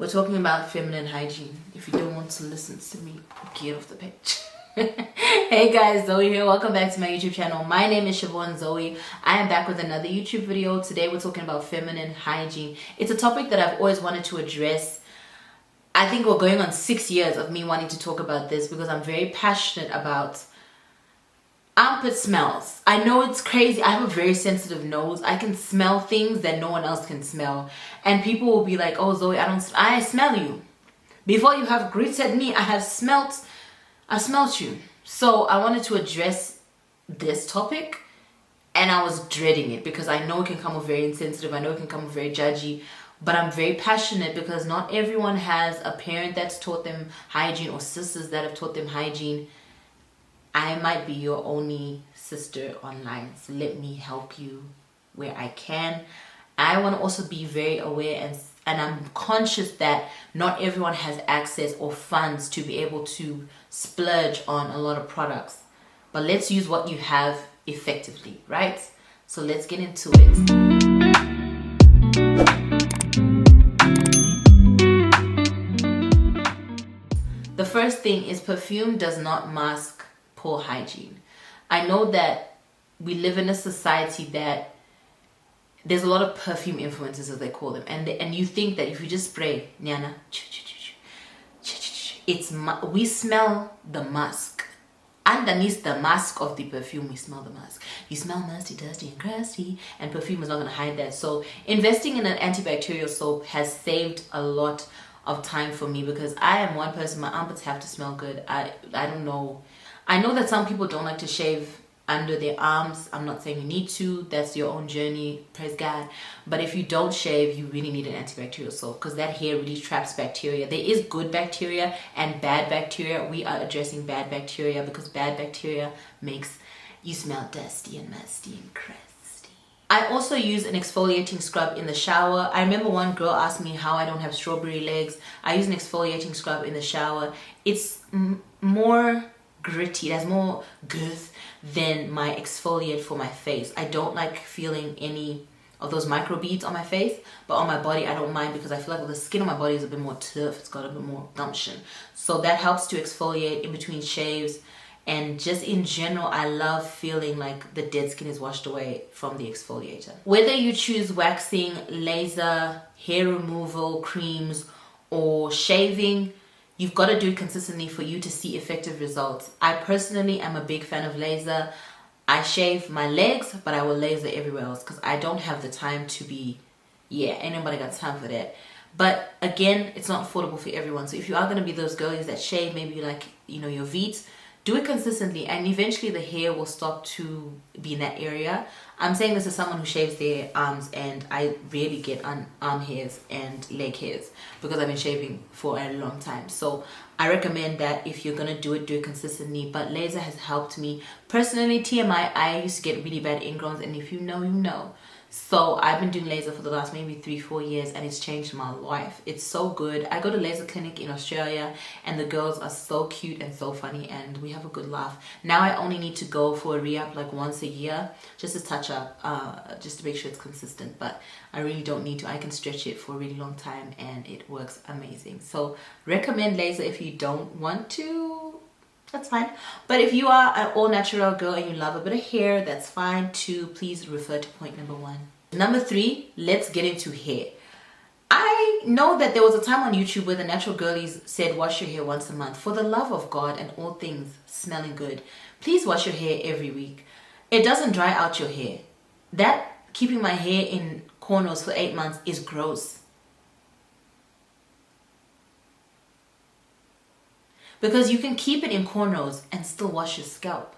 We're talking about feminine hygiene. If you don't want to listen to me, get off the page. Hey guys, Zoe here. Welcome back to my YouTube channel. My name is Siobhan Zoe. I am back with another YouTube video. Today we're talking about feminine hygiene. It's a topic that I've always wanted to address. I think we're going on 6 years of me wanting to talk about this because I'm very passionate about armpit smells. I know it's crazy. I have a very sensitive nose. I can smell things that no one else can smell. And people will be like, oh Zoe, I smell you. Before you have greeted me, I smelt you. So I wanted to address this topic, and I was dreading it because I know it can come off very insensitive. I know it can come off very judgy, but I'm very passionate because not everyone has a parent that's taught them hygiene or sisters that have taught them hygiene. I might be your only sister online, so let me help you where I can. I want to also be very aware and I'm conscious that not everyone has access or funds to be able to splurge on a lot of products. But let's use what you have effectively, right? So let's get into it. The first thing is perfume does not mask poor hygiene. I know that we live in a society that there's a lot of perfume influencers, as they call them, and you think that if you just spray Nyana, we smell the musk. Underneath the mask of the perfume, we smell the musk. You smell musty, dusty, and crusty, and perfume is not going to hide that. So investing in an antibacterial soap has saved a lot of time for me because I am one person, my armpits have to smell good. I don't know. I know that some people don't like to shave under their arms. I'm not saying you need to. That's your own journey. Praise God. But if you don't shave, you really need an antibacterial soap because that hair really traps bacteria. There is good bacteria and bad bacteria. We are addressing bad bacteria because bad bacteria makes you smell dusty and musty and crusty. I also use an exfoliating scrub in the shower. I remember one girl asked me how I don't have strawberry legs. I use an exfoliating scrub in the shower. It's more gritty. It has more girth than my exfoliate for my face. I don't like feeling any of those microbeads on my face, but on my body I don't mind because I feel like the skin on my body is a bit more tough. It's got a bit more gumption. So that helps to exfoliate in between shaves, and just in general I love feeling like the dead skin is washed away from the exfoliator. Whether you choose waxing, laser, hair removal, creams, or shaving, you've got to do it consistently for you to see effective results. I personally am a big fan of laser. I shave my legs, but I will laser everywhere else because I don't have the time to be, ain't nobody got time for that. But again, it's not affordable for everyone. So if you are going to be those girlies that shave, maybe like, your V's, do it consistently and eventually the hair will stop to be in that area. I'm saying this as someone who shaves their arms, and I rarely get arm hairs and leg hairs because I've been shaving for a long time. So I recommend that if you're going to do it consistently. But laser has helped me. Personally, TMI, I used to get really bad ingrowns, and if you know, you know. So I've been doing laser for the last maybe 3-4 years, and it's changed my life. It's so good. I go to laser clinic in Australia, and the girls are so cute and so funny, and we have a good laugh. Now I only need to go for a re-up like once a year, just to touch up, just to make sure it's consistent. But I really don't need to. I can stretch it for a really long time, and it works amazing. So recommend laser if you don't want to. That's fine. But if you are an all-natural girl and you love a bit of hair, that's fine too. Please refer to point number 1. Number 3, let's get into hair. I know that there was a time on YouTube where the natural girlies said wash your hair once a month. For the love of God and all things smelling good, please wash your hair every week. It doesn't dry out your hair. That keeping my hair in cornrows for 8 months is gross. Because you can keep it in cornrows and still wash your scalp.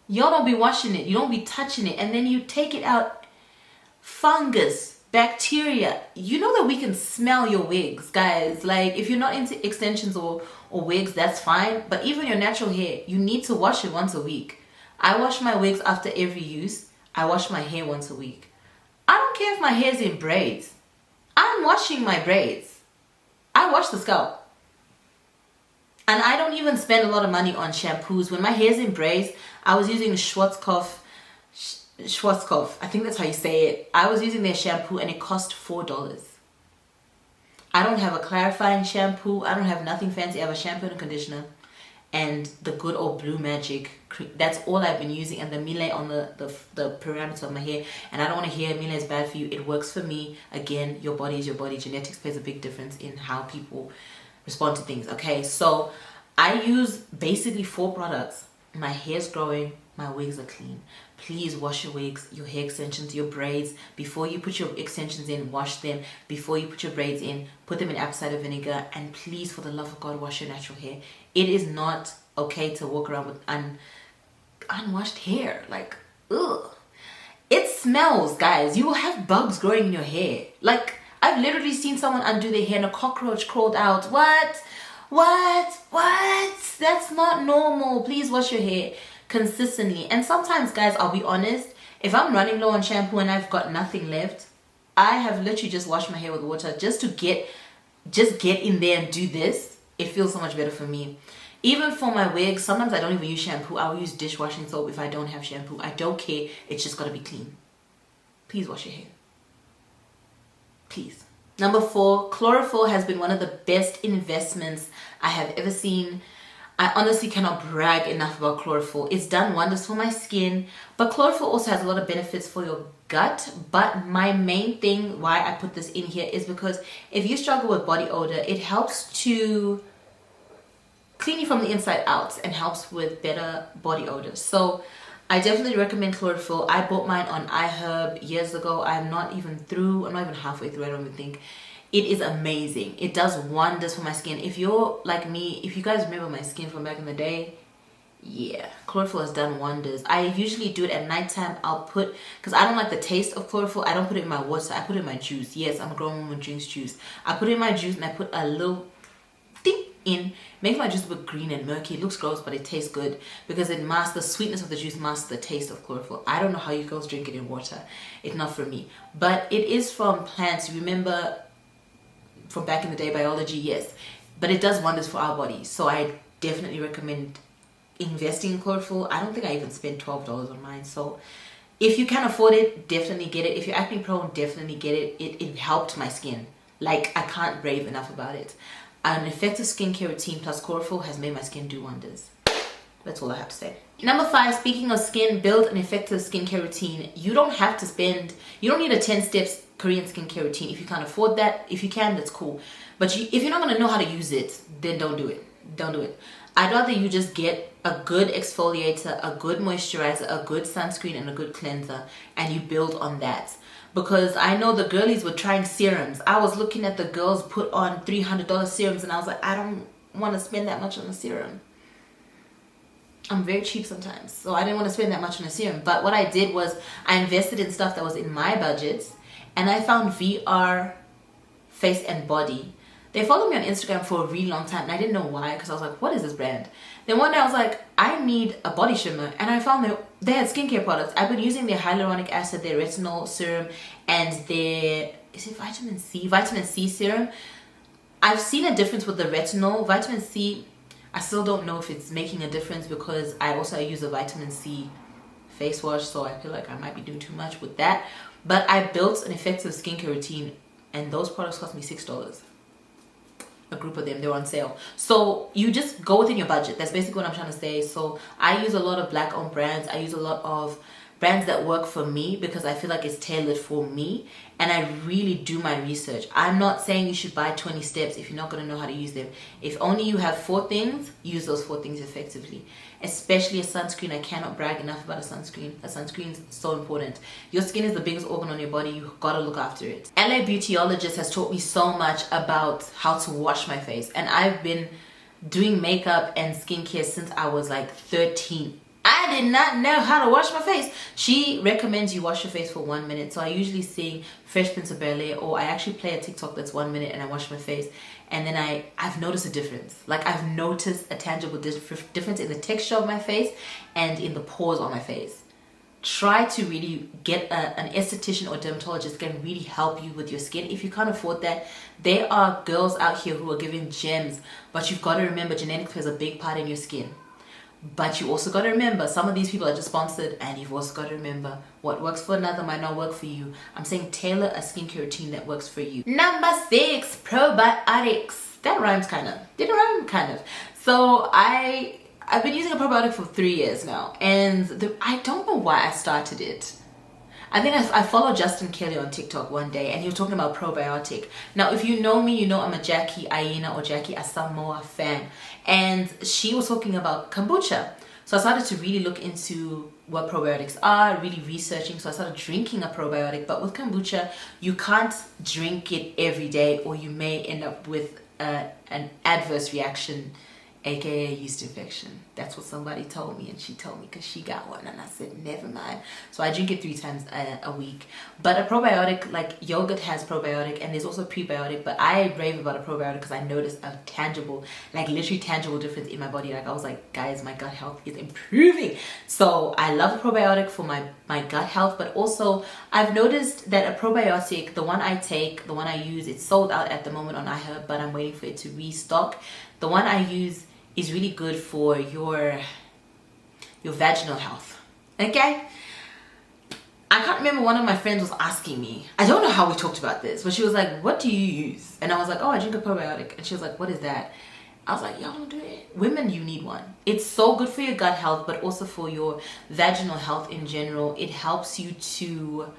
Y'all don't be washing it. You don't be touching it. And then you take it out. Fungus, bacteria. You know that we can smell your wigs, guys. Like, if you're not into extensions or wigs, that's fine. But even your natural hair, you need to wash it once a week. I wash my wigs after every use. I wash my hair once a week. I don't care if my hair's in braids. I'm washing my braids. I wash the scalp. And I don't even spend a lot of money on shampoos. When my hair's in braids, I was using Schwarzkopf. I think that's how you say it. I was using their shampoo and it cost $4. I don't have a clarifying shampoo. I don't have nothing fancy. I have a shampoo and a conditioner and the good old Blue Magic cream. That's all I've been using, and the Miele on the perimeter of my hair. And I don't want to hear Miele is bad for you. It works for me. Again, your body is your body. Genetics plays a big difference in how people respond to things. Okay, so I use basically 4 products. My hair's growing, my wigs are clean. Please wash your wigs, your hair extensions, your braids. Before you put your extensions in, wash them. Before you put your braids in, put them in apple cider vinegar. And please, for the love of God, wash your natural hair. It is not okay to walk around with unwashed hair. Like, ugh. It smells, guys. You will have bugs growing in your hair. Like, I've literally seen someone undo their hair and a cockroach crawled out. What? That's not normal. Please wash your hair consistently. And sometimes, guys, I'll be honest, if I'm running low on shampoo and I've got nothing left, I have literally just washed my hair with water just to get in there and do this. It feels so much better for me. Even for my wigs, sometimes I don't even use shampoo. I will use dishwashing soap if I don't have shampoo. I don't care. It's just got to be clean. Please wash your hair. Please. Number 4, chlorophyll has been one of the best investments I have ever seen. I honestly cannot brag enough about chlorophyll. It's done wonders for my skin, but chlorophyll also has a lot of benefits for your gut. But my main thing why I put this in here is because if you struggle with body odor, it helps to clean you from the inside out and helps with better body odor. So I definitely recommend chlorophyll. I bought mine on iHerb years ago. I'm not even halfway through, I don't even think. It is amazing. It does wonders for my skin. If you're like me, if you guys remember my skin from back in the day, yeah, chlorophyll has done wonders. I usually do it at nighttime. I'll put, because I don't like the taste of chlorophyll, I don't put it in my water. I put it in my juice. Yes, I'm a grown woman who drinks juice. I put it in my juice and I put a little thing in, make my juice look green and murky. It looks gross, but it tastes good because it masks the sweetness of the juice, masks the taste of chlorophyll. I don't know how you girls drink it in water. It's not for me, but it is from plants. Remember from back in the day, biology, yes, but it does wonders for our bodies. So I definitely recommend investing in chlorophyll. I don't think I even spent $12 on mine. So if you can afford it, definitely get it. If you're acne prone, definitely get it. It helped my skin. Like, I can't rave enough about it. An effective skincare routine plus chlorophyll has made my skin do wonders. That's all I have to say. Number 5, speaking of skin, build an effective skincare routine. You don't have to spend, you don't need a 10 steps Korean skincare routine. If you can't afford that, if you can, that's cool. But if you're not going to know how to use it, then don't do it. Don't do it. I'd rather you just get a good exfoliator, a good moisturizer, a good sunscreen, and a good cleanser, and you build on that. Because I know the girlies were trying serums. I was looking at the girls put on $300 serums, and I was like, I don't want to spend that much on a serum. I'm very cheap sometimes, so I didn't want to spend that much on a serum. But what I did was I invested in stuff that was in my budget, and I found VR Face and Body. They followed me on Instagram for a really long time, and I didn't know why, because I was like, what is this brand? Then one day I was like, I need a body shimmer, and I found they had skincare products. I've been using their hyaluronic acid, their retinol serum, and their, is it vitamin C? Vitamin C serum. I've seen a difference with the retinol. Vitamin C, I still don't know if it's making a difference because I also use a vitamin C face wash, so I feel like I might be doing too much with that. But I built an effective skincare routine, and those products cost me $6. A group of them, they were on sale. So you just go within your budget. That's basically what I'm trying to say. So I use a lot of black owned brands. I use a lot of brands that work for me because I feel like it's tailored for me, and I really do my research. I'm not saying you should buy 20 steps if you're not going to know how to use them. If only you have 4 things, use those 4 things effectively. Especially a sunscreen. I cannot brag enough about a sunscreen. A sunscreen is so important. Your skin is the biggest organ on your body. You gotta look after it. LA Beautyologist has taught me so much about how to wash my face, and I've been doing makeup and skincare since I was like 13. I did not know how to wash my face. She recommends you wash your face for 1 minute. So I usually sing Fresh Prince of Bel-Air, or I actually play a TikTok that's 1 minute and I wash my face. And then I've noticed a difference. Like, I've noticed a tangible difference in the texture of my face and in the pores on my face. Try to really get an esthetician or dermatologist can really help you with your skin. If you can't afford that, there are girls out here who are giving gems, but you've got to remember genetics plays a big part in your skin. But you also got to remember, some of these people are just sponsored, and you've also got to remember what works for another might not work for you. I'm saying tailor a skincare routine that works for you. Number 6, probiotics. That rhymes kind of. Didn't rhyme kind of. So I've been using a probiotic for 3 years now, and I don't know why I started it. I think I followed Justin Kelly on TikTok one day, and he was talking about probiotic. Now, if you know me, you know I'm a Jackie Aina or Jackie Asamoah fan. And she was talking about kombucha. So I started to really look into what probiotics are, really researching. So I started drinking a probiotic. But with kombucha, you can't drink it every day, or you may end up with an adverse reaction, aka yeast infection. That's what somebody told me, and she told me because she got one, and I said never mind. So I drink it 3 times a week. But a probiotic, like yogurt has probiotic, and there's also prebiotic, but I rave about a probiotic because I noticed a tangible, like literally tangible difference in my body. Like I was like, guys, my gut health is improving. So I love a probiotic for my gut health, but also I've noticed that a probiotic, the one I take, the one I use, it's sold out at the moment on iHerb, but I'm waiting for it to restock. The one I use is really good for your vaginal health. Okay? I can't remember, one of my friends was asking me, I don't know how we talked about this, but she was like, what do you use? And I was like, oh, I drink a probiotic. And she was like, what is that? I was like, y'all don't do it. Women, you need one. It's so good for your gut health, but also for your vaginal health in general. It helps you to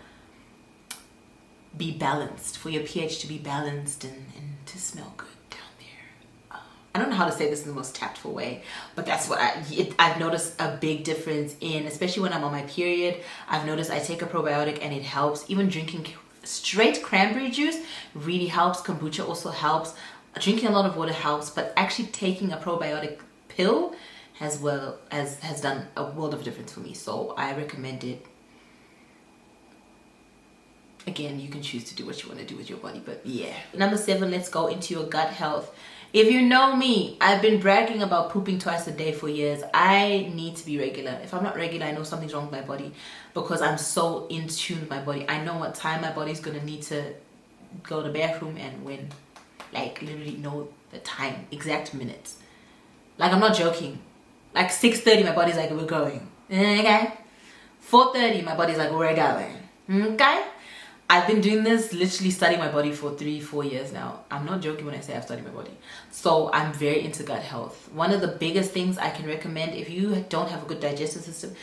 be balanced, for your pH to be balanced and to smell good. I don't know how to say this in the most tactful way, but that's what I've noticed a big difference in, especially when I'm on my period. I've noticed I take a probiotic and it helps. Even drinking straight cranberry juice really helps. Kombucha also helps. Drinking a lot of water helps, but actually taking a probiotic pill has done a world of difference for me. So I recommend it. Again, you can choose to do what you want to do with your body, but yeah. Number 7, let's go into your gut health. If you know me, I've been bragging about pooping twice a day for years. I need to be regular. If I'm not regular, I know something's wrong with my body because I'm so in tune with my body. I know what time my body's going to need to go to the bathroom and when. Like, literally know the time, exact minutes. Like, I'm not joking. Like, 6:30, my body's like, we're going. Okay? 4:30, my body's like, we're going. Okay? I've been doing this, literally studying my body for 3-4 years now. I'm not joking when I say I've studied my body. So I'm very into gut health. One of the biggest things I can recommend if you don't have a good digestive system,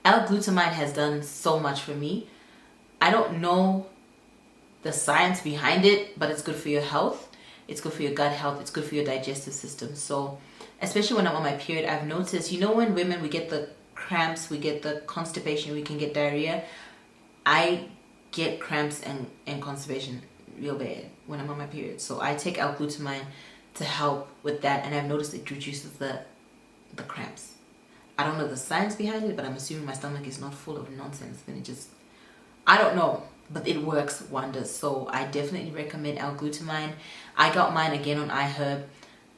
L-glutamine has done so much for me. I don't know the science behind it, but it's good for your health. It's good for your gut health. It's good for your digestive system. So especially when I'm on my period, I've noticed, you know, when women, we get the cramps, we get the constipation, we can get diarrhea. I get cramps and constipation real bad when I'm on my period. So I take L-glutamine to help with that, and I've noticed it reduces the cramps. I don't know the science behind it, but I'm assuming my stomach is not full of nonsense. Then it just, I don't know, but it works wonders. So I definitely recommend L-glutamine. I got mine again on iHerb.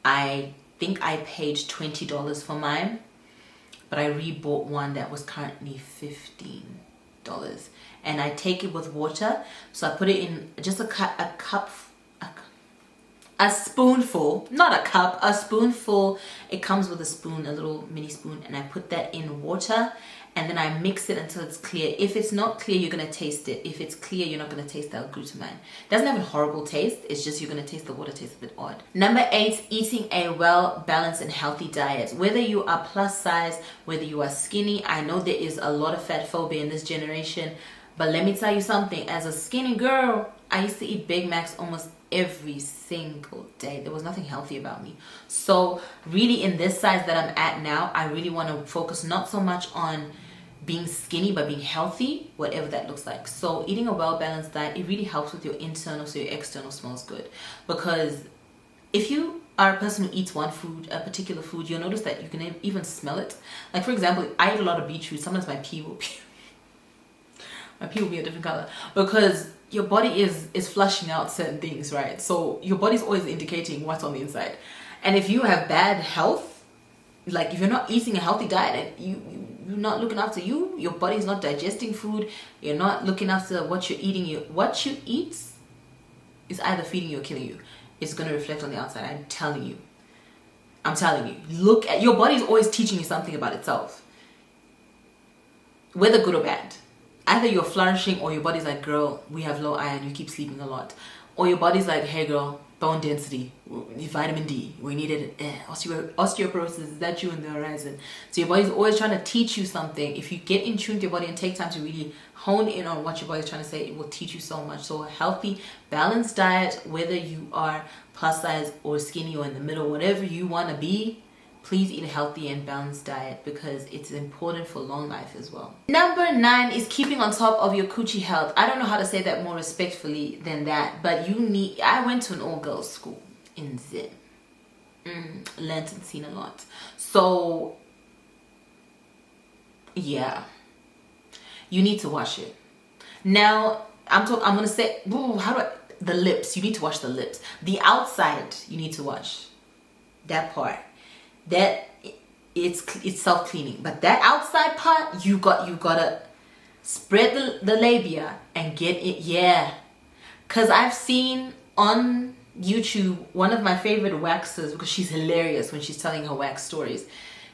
I think I paid $20 for mine, but I rebought one that was currently $15. And I take it with water. So I put it in just a spoonful, not a cup, a spoonful. It comes with a spoon, a little mini spoon, and I put that in water, and then I mix it until it's clear. If it's not clear, you're gonna taste it. If it's clear, you're not gonna taste the L-glutamine. It doesn't have a horrible taste. It's just you're gonna taste the water tastes a bit odd. Number 8, eating a well-balanced and healthy diet. Whether you are plus size, whether you are skinny, I know there is a lot of fat phobia in this generation. But let me tell you something, as a skinny girl, I used to eat Big Macs almost every single day. There was nothing healthy about me. So really in this size that I'm at now, I really want to focus not so much on being skinny, but being healthy, whatever that looks like. So eating a well-balanced diet, it really helps with your internal so your external smells good. Because if you are a person who eats one food, a particular food, you'll notice that you can even smell it. Like for example, I eat a lot of beetroot. Sometimes my pee will be a different color because your body is flushing out certain things, right? So your body's always indicating what's on the inside. And if you have bad health, like if you're not eating a healthy diet and you're not looking after you, your body's not digesting food, you're not looking after what you're eating, what you eat is either feeding you or killing you. It's going to reflect on the outside, I'm telling you. I'm telling you, look at your body's always teaching you something about itself, whether good or bad. Either you're flourishing or your body's like, girl, we have low iron, you keep sleeping a lot. Or your body's like, hey girl, bone density, vitamin D, we need it. Osteoporosis, is that you in the horizon? So your body's always trying to teach you something. If you get in tune with your body and take time to really hone in on what your body's trying to say, it will teach you so much. So a healthy, balanced diet, whether you are plus size or skinny or in the middle, whatever you want to be, please eat a healthy and balanced diet because it's important for long life as well. Number 9 is keeping on top of your coochie health. I don't know how to say that more respectfully than that, but I went to an all-girls school in Zim. Learned and seen a lot. So, yeah. You need to wash it. Now, I'm going to say, the lips. You need to wash the lips. The outside, you need to wash. That part. That it's self-cleaning, but that outside part you gotta spread the labia and get it. Yeah, because I've seen on YouTube one of my favorite waxers, because she's hilarious when she's telling her wax stories.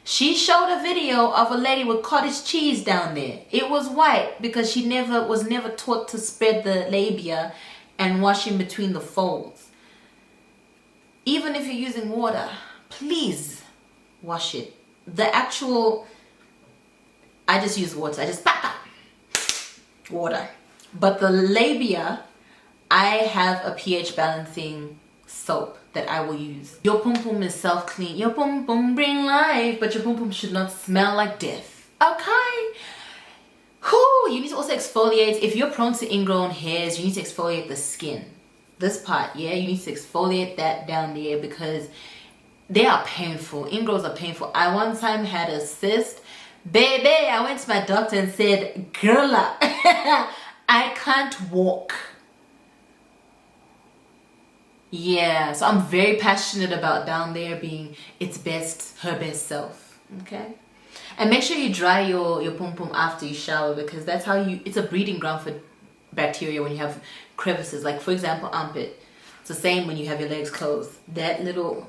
She showed a video of a lady with cottage cheese down there. It was white because she was never taught to spread the labia and wash in between the folds. Even if you're using water, please wash it. I just use water. I just water. But the labia, I have a pH balancing soap that I will use. Your pum pum is self clean. Your pum pum bring life, but your pum pum should not smell like death. Okay. You need to also exfoliate. If you're prone to ingrown hairs, you need to exfoliate the skin. This part, yeah, you need to exfoliate that down there because they are painful. Ingrowns are painful. I one time had a cyst. Baby, I went to my doctor and said, girl, I can't walk. Yeah, so I'm very passionate about down there being her best self. Okay? And make sure you dry your pum pum after you shower because that's how it's a breeding ground for bacteria when you have crevices. Like, for example, armpit. It's the same when you have your legs closed. That little,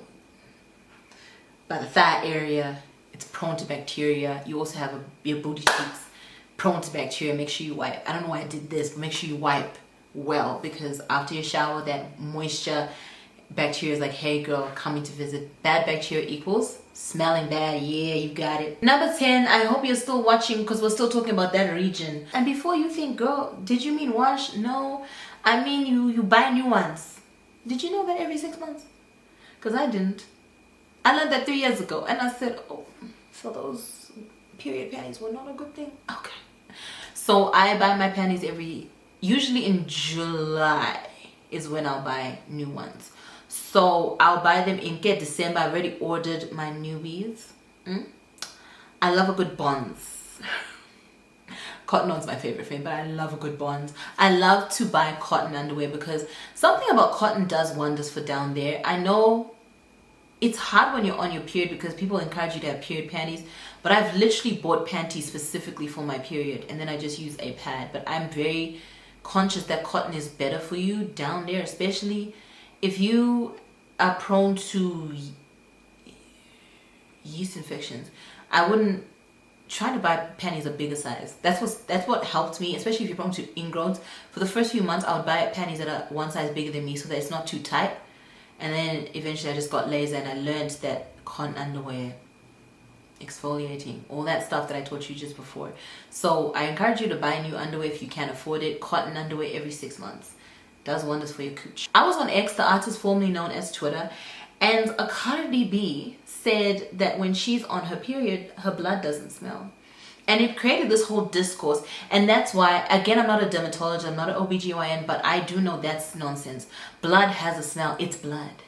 by the thigh area, it's prone to bacteria. You also have your booty cheeks prone to bacteria. Make sure you wipe. I don't know why I did this, but make sure you wipe well because after your shower, that moisture, bacteria is like, hey girl, coming to visit. Bad bacteria equals smelling bad. Yeah, you got it. Number 10, I hope you're still watching because we're still talking about that region. And before you think, girl, did you mean wash? No, I mean you buy new ones. Did you know that every 6 months? Because I didn't. I learned that 3 years ago and I said, oh, so those period panties were not a good thing? Okay. So I buy my panties usually in July is when I'll buy new ones. So I'll buy them in December. I already ordered my newbies. I love a good bonds. Cotton on's my favorite thing, but I love a good bonds. I love to buy cotton underwear because something about cotton does wonders for down there. I know it's hard when you're on your period because people encourage you to have period panties, but I've literally bought panties specifically for my period and then I just use a pad. But I'm very conscious that cotton is better for you down there, especially if you are prone to yeast infections. I wouldn't try to buy panties a bigger size. That's what helped me, especially if you're prone to ingrowns. For the first few months, I would buy panties that are one size bigger than me so that it's not too tight. And then eventually I just got lazy and I learned that cotton underwear, exfoliating, all that stuff that I taught you just before. So I encourage you to buy new underwear if you can afford it. Cotton underwear every 6 months. Does wonders for your cooch. I was on X, the artist formerly known as Twitter, and a Cardi B said that when she's on her period, her blood doesn't smell. And it created this whole discourse. And that's why, again, I'm not a dermatologist, I'm not an OBGYN, but I do know that's nonsense. Blood has a smell. It's blood.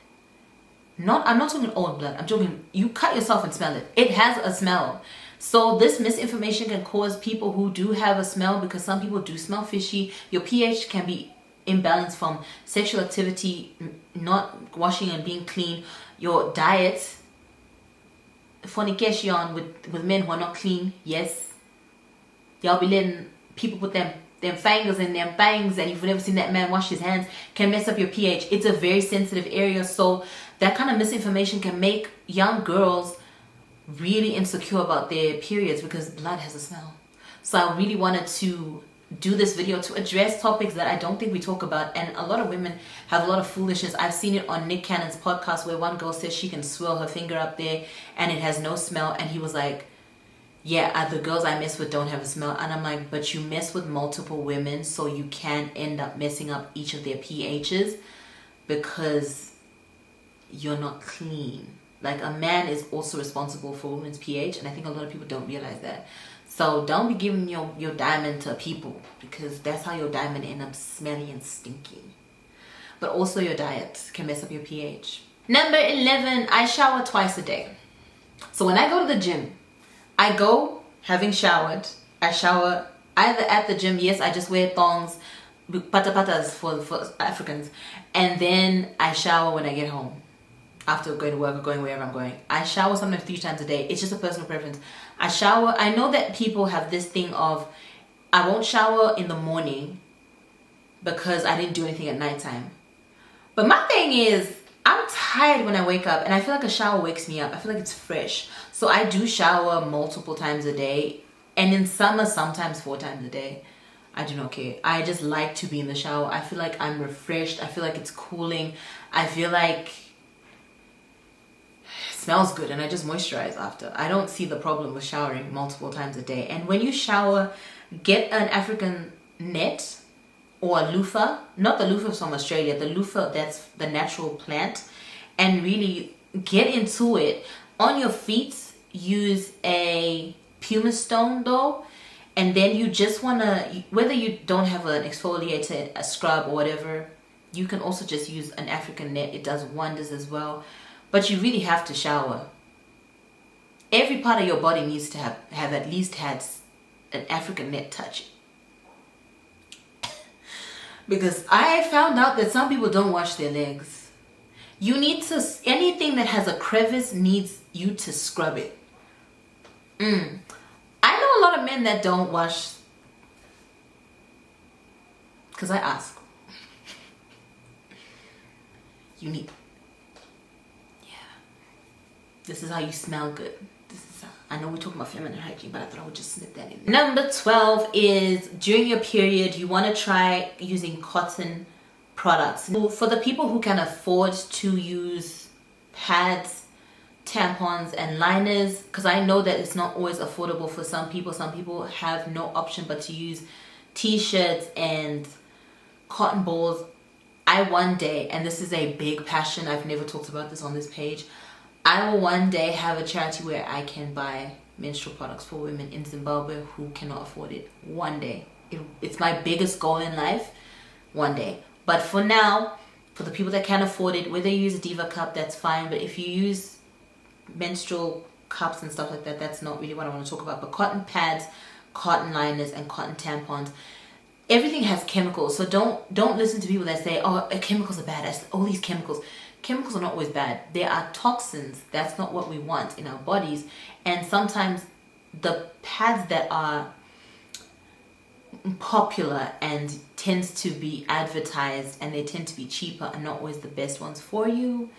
I'm not talking old blood. I'm talking, you cut yourself and smell it. It has a smell. So this misinformation can cause people who do have a smell, because some people do smell fishy. Your pH can be imbalanced from sexual activity, not washing and being clean. Your diet, fornication with men who are not clean. Yes. Y'all be letting people put them them fingers and them bangs, and you've never seen that man wash his hands, can mess up your pH. It's a very sensitive area, so that kind of misinformation can make young girls really insecure about their periods because blood has a smell. So I really wanted to do this video to address topics that I don't think we talk about, and a lot of women have a lot of foolishness. I've seen it on Nick Cannon's podcast where one girl says she can swirl her finger up there and it has no smell, and he was like, yeah, the girls I mess with don't have a smell. And I'm like, but you mess with multiple women, so you can end up messing up each of their pHs because you're not clean. Like, a man is also responsible for women's pH, and I think a lot of people don't realize that. So don't be giving your diamond to people, because that's how your diamond end up smelly and stinky. But also your diet can mess up your pH. Number 11, I shower twice a day. So when I go to the gym, I go having showered. I shower either at the gym. Yes, I just wear thongs, patas for Africans. And then I shower when I get home. After going to work or going wherever I'm going. I shower sometimes 3 times a day. It's just a personal preference. I shower. I know that people have this thing of, I won't shower in the morning because I didn't do anything at nighttime. But my thing is, I'm tired when I wake up, and I feel like a shower wakes me up. I feel like it's fresh. So I do shower multiple times a day, and in summer sometimes 4 times a day. I do not care. I just like to be in the shower. I feel like I'm refreshed. I feel like it's cooling. I feel like it smells good, and I just moisturize after. I don't see the problem with showering multiple times a day. And when you shower, get an African net or a loofah. Not the loofah from Australia, the loofah that's the natural plant, and really get into it. On your feet, use a pumice stone though, and then you just want to, whether you don't have an exfoliator, a scrub or whatever, you can also just use an African net. It does wonders as well. But you really have to shower. Every part of your body needs to have at least had an African net touch. Because I found out that some people don't wash their legs. You need to, anything that has a crevice needs you to scrub it. I know a lot of men that don't wash. Because I ask. You need. This is how you smell good. This is how, I know we're talking about feminine hygiene, but I thought I would just snip that in. Number 12 is during your period, you want to try using cotton products. For the people who can afford to use pads, tampons, and liners, because I know that it's not always affordable for some people. Some people have no option but to use t-shirts and cotton balls. I one day, and this is a big passion, I've never talked about this on this page, I will one day have a charity where I can buy menstrual products for women in Zimbabwe who cannot afford it. One day. It's my biggest goal in life. One day. But for now, for the people that can afford it, whether you use a Diva cup, that's fine. But if you use menstrual cups and stuff like that, that's not really what I want to talk about. But cotton pads, cotton liners, and cotton tampons, everything has chemicals. So don't listen to people that say, oh, chemicals are bad. All these chemicals. Chemicals are not always bad. There are toxins. That's not what we want in our bodies. And sometimes the pads that are popular and tends to be advertised and they tend to be cheaper are not always the best ones for you.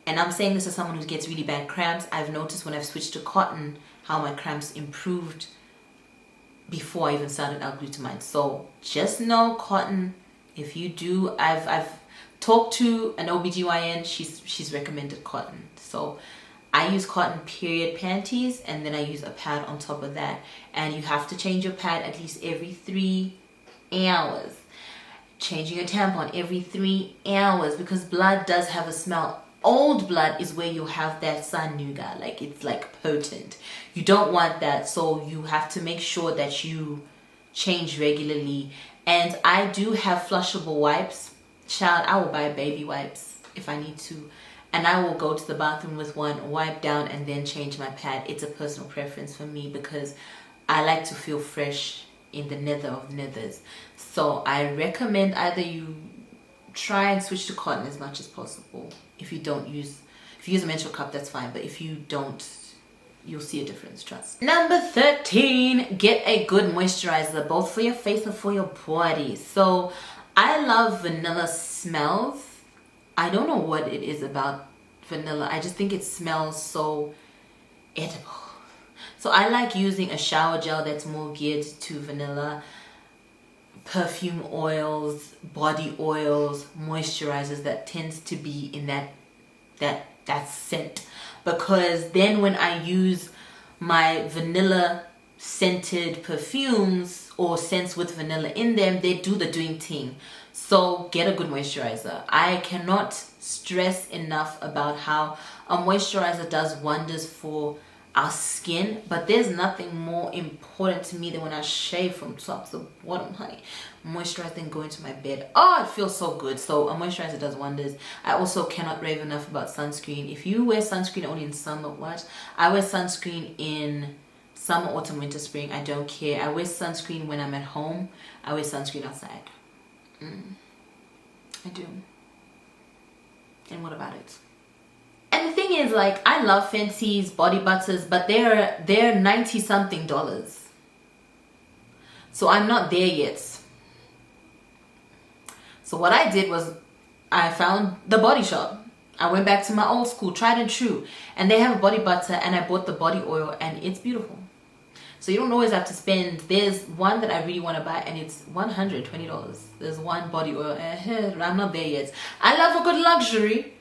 And I'm saying this as someone who gets really bad cramps. I've noticed when I've switched to cotton how my cramps improved before I even started L-glutamine. So just know cotton. If you do, I've talked to an OBGYN, she's recommended cotton. So I use cotton period panties, and then I use a pad on top of that. And you have to change your pad at least every 3 hours. Changing your tampon every 3 hours, because blood does have a smell. Old blood is where you have that sanuga, like it's like potent. You don't want that, so you have to make sure that you change regularly. And I do have flushable wipes. Child, I will buy baby wipes if I need to, and I will go to the bathroom with one, wipe down, and then change my pad. It's a personal preference for me because I like to feel fresh in the nether of nethers. So I recommend either you try and switch to cotton as much as possible. If you use a menstrual cup, that's fine, but if you don't you'll see a difference, trust. Number 13, get a good moisturizer, both for your face and for your body. So I love vanilla smells. I don't know what it is about vanilla. I just think it smells so edible. So I like using a shower gel that's more geared to vanilla, perfume oils, body oils, moisturizers that tends to be in that scent. Because then when I use my vanilla scented perfumes or scents with vanilla in them, they do the doing thing. So get a good moisturizer. I cannot stress enough about how a moisturizer does wonders for our skin, but there's nothing more important to me than when I shave from top to bottom, honey. Moisturize, then go into my bed. Oh, it feels so good. So a moisturizer does wonders. I also cannot rave enough about sunscreen. If you wear sunscreen only in summer, what? I wear sunscreen in summer, autumn, winter, spring. I don't care. I wear sunscreen when I'm at home. I wear sunscreen outside. I do. And what about it? And the thing is, like, I love Fenty's body butters, but they're $90 something. So I'm not there yet. So what I did was I found the Body Shop. I went back to my old school, tried and true, and they have a body butter, and I bought the body oil, and it's beautiful. So you don't always have to spend. There's one that I really want to buy, and it's $120. There's one body oil. I'm not there yet. I love a good luxury,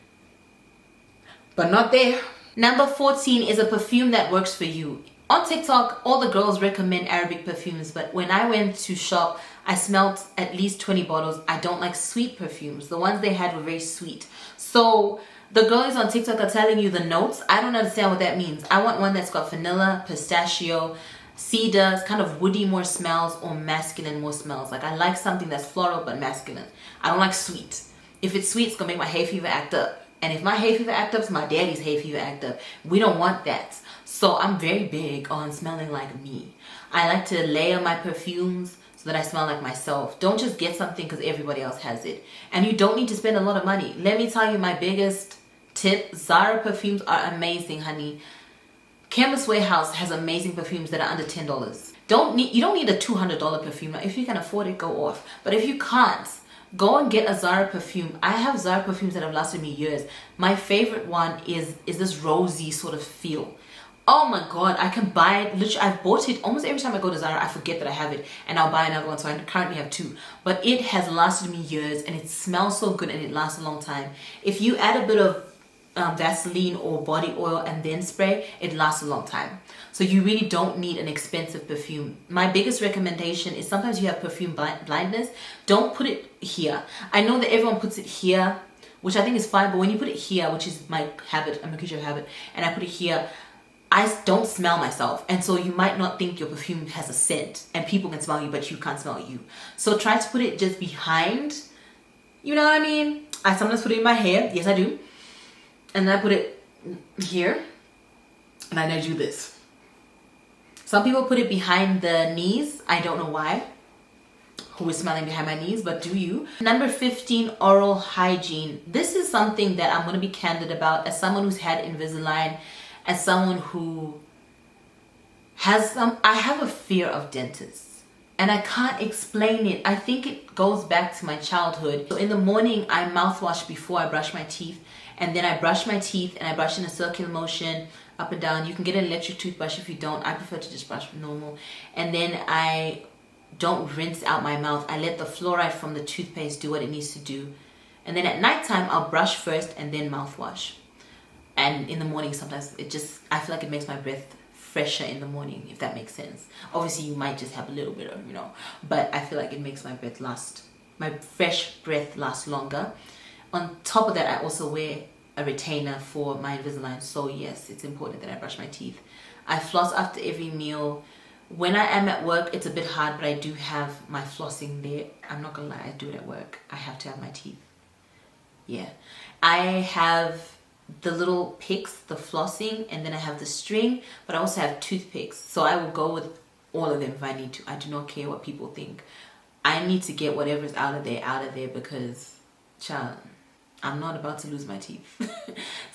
but not there. Number 14 is a perfume that works for you. On TikTok, all the girls recommend Arabic perfumes, but when I went to shop, I smelled at least 20 bottles. I don't like sweet perfumes. The ones they had were very sweet. So the girls on TikTok are telling you the notes. I don't understand what that means. I want one that's got vanilla, pistachio, cedar, kind of woody more smells, or masculine more smells. Like, I like something that's floral but masculine. I don't like sweet. If it's sweet, it's gonna make my hay fever act up. And if my hay fever act up, it's my daddy's hay fever act up. We don't want that. So I'm very big on smelling like me. I like to layer my perfumes so that I smell like myself. Don't just get something because everybody else has it. And you don't need to spend a lot of money. Let me tell you my biggest tip. Zara perfumes are amazing, honey. Chemist Warehouse has amazing perfumes that are under $10. You don't need a $200 perfume. If you can afford it, go off. But if you can't, go and get a Zara perfume. I have Zara perfumes that have lasted me years. My favorite one is this rosy sort of feel. Oh my god, I can buy it. Literally, I've bought it almost every time I go to Zara. I forget that I have it, and I'll buy another one. So I currently have two, but it has lasted me years, and it smells so good, and it lasts a long time. If you add a bit of Vaseline or body oil and then spray, it lasts a long time. So you really don't need an expensive perfume. My biggest recommendation is, sometimes you have perfume blindness. Don't put it here. I know that everyone puts it here, which I think is fine, but when you put it here, which is my habit, I'm a creature of habit, and I put it here, I don't smell myself, and so you might not think your perfume has a scent, and people can smell you, but you can't smell you. So try to put it just behind, you know what I mean? I sometimes put it in my hair, yes I do, and then I put it here, and then I do this. Some people put it behind the knees. I don't know why. Who is smelling behind my knees, but do you? Number 15, oral hygiene. This is something that I'm going to be candid about as someone who's had Invisalign, as someone who has I have a fear of dentists, and I can't explain it. I think it goes back to my childhood. So in the morning, I mouthwash before I brush my teeth, and then I brush my teeth, and I brush in a circular motion up and down. You can get an electric toothbrush if you don't. I prefer to just brush normal. And then I don't rinse out my mouth. I let the fluoride from the toothpaste do what it needs to do. And then at nighttime, I'll brush first and then mouthwash. And in the morning, sometimes I feel like it makes my breath fresher in the morning, if that makes sense. Obviously, you might just have a little bit of, but I feel like it makes my fresh breath last longer. On top of that, I also wear a retainer for my Invisalign. So yes, it's important that I brush my teeth. I floss after every meal. When I am at work, it's a bit hard, but I do have my flossing there. I'm not gonna lie, I do it at work. I have to have my teeth. Yeah. I have the little picks, the flossing, and then I have the string, but I also have toothpicks. So I will go with all of them if I need to. I do not care what people think. I need to get whatever's out of there, because, child, I'm not about to lose my teeth.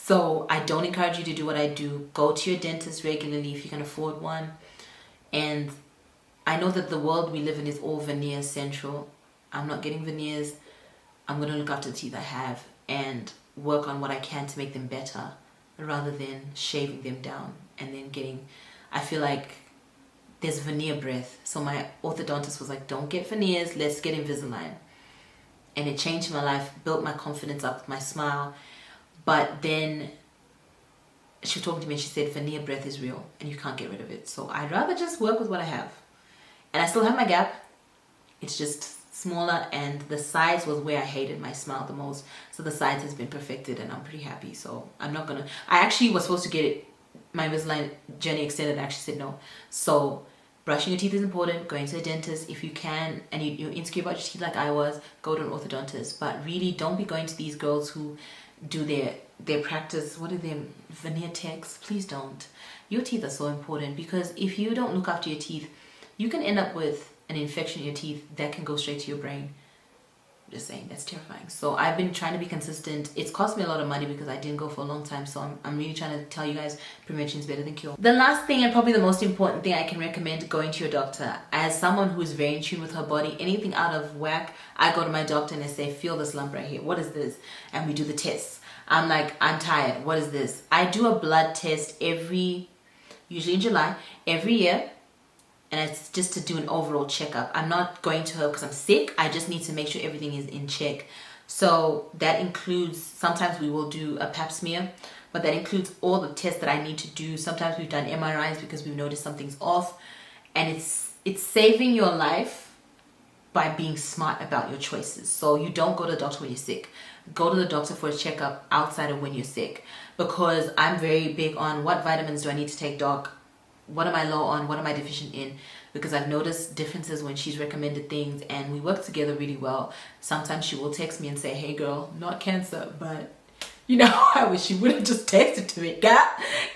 So I don't encourage you to do what I do. Go to your dentist regularly if you can afford one. And I know that the world we live in is all veneer central. I'm not getting veneers. I'm going to look after the teeth I have and work on what I can to make them better rather than shaving them down and then getting... I feel like there's veneer breath. So my orthodontist was like, don't get veneers, let's get Invisalign. And it changed my life, built my confidence up, my smile. But then she was talking to me and she said veneer breath is real and you can't get rid of it. So I'd rather just work with what I have. And I still have my gap. It's just smaller, and the sides was where I hated my smile the most. So the sides has been perfected and I'm pretty happy. So I'm not gonna... I actually was supposed to get it, my Invisalign journey extended. I actually said no. So brushing your teeth is important. Going to a dentist if you can, and you're insecure about your teeth like I was, go to an orthodontist. But really, don't be going to these girls who do their practice. What are them? Veneer techs? Please don't. Your teeth are so important, because if you don't look after your teeth, you can end up with an infection in your teeth that can go straight to your brain. Just saying, that's terrifying. So I've been trying to be consistent. It's cost me a lot of money because I didn't go for a long time. So I'm really trying to tell you guys, prevention is better than cure. The last thing, and probably the most important thing I can recommend, going to your doctor. As someone who is very in tune with her body, anything out of whack, I go to my doctor and I say, feel this lump right here. What is this? And we do the tests. I'm like, I'm tired. What is this? I do a blood test usually in July, every year. And it's just to do an overall checkup. I'm not going to her because I'm sick. I just need to make sure everything is in check. So that includes, sometimes we will do a pap smear, but that includes all the tests that I need to do. Sometimes we've done MRIs because we've noticed something's off. And it's saving your life by being smart about your choices. So you don't go to the doctor when you're sick. Go to the doctor for a checkup outside of when you're sick. Because I'm very big on what vitamins do I need to take, doc? What am I low on? What am I deficient in? Because I've noticed differences when she's recommended things, and we work together really well. Sometimes she will text me and say, hey girl, not cancer, but you know, I wish she would have just texted to me. God,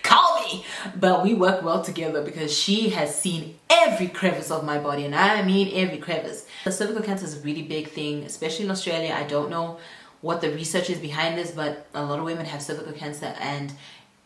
call me. But we work well together because she has seen every crevice of my body, and I mean every crevice. The cervical cancer is a really big thing, especially in Australia. I don't know what the research is behind this, but a lot of women have cervical cancer, and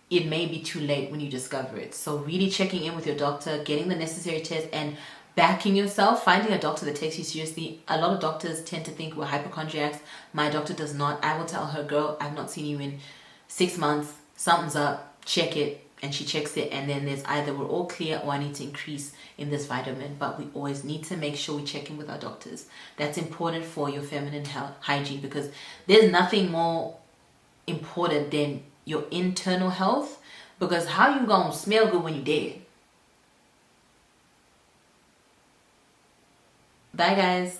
it may be too late when you discover it. So really checking in with your doctor, getting the necessary tests, and backing yourself, finding a doctor that takes you seriously. A lot of doctors tend to think we're hypochondriacs. My doctor does not. I will tell her, girl, I've not seen you in 6 months. Something's up. Check it. And she checks it. And then there's either we're all clear or I need to increase in this vitamin. But we always need to make sure we check in with our doctors. That's important for your feminine health, hygiene, because there's nothing more important than your internal health, because how you gonna smell good when you're dead? Bye guys.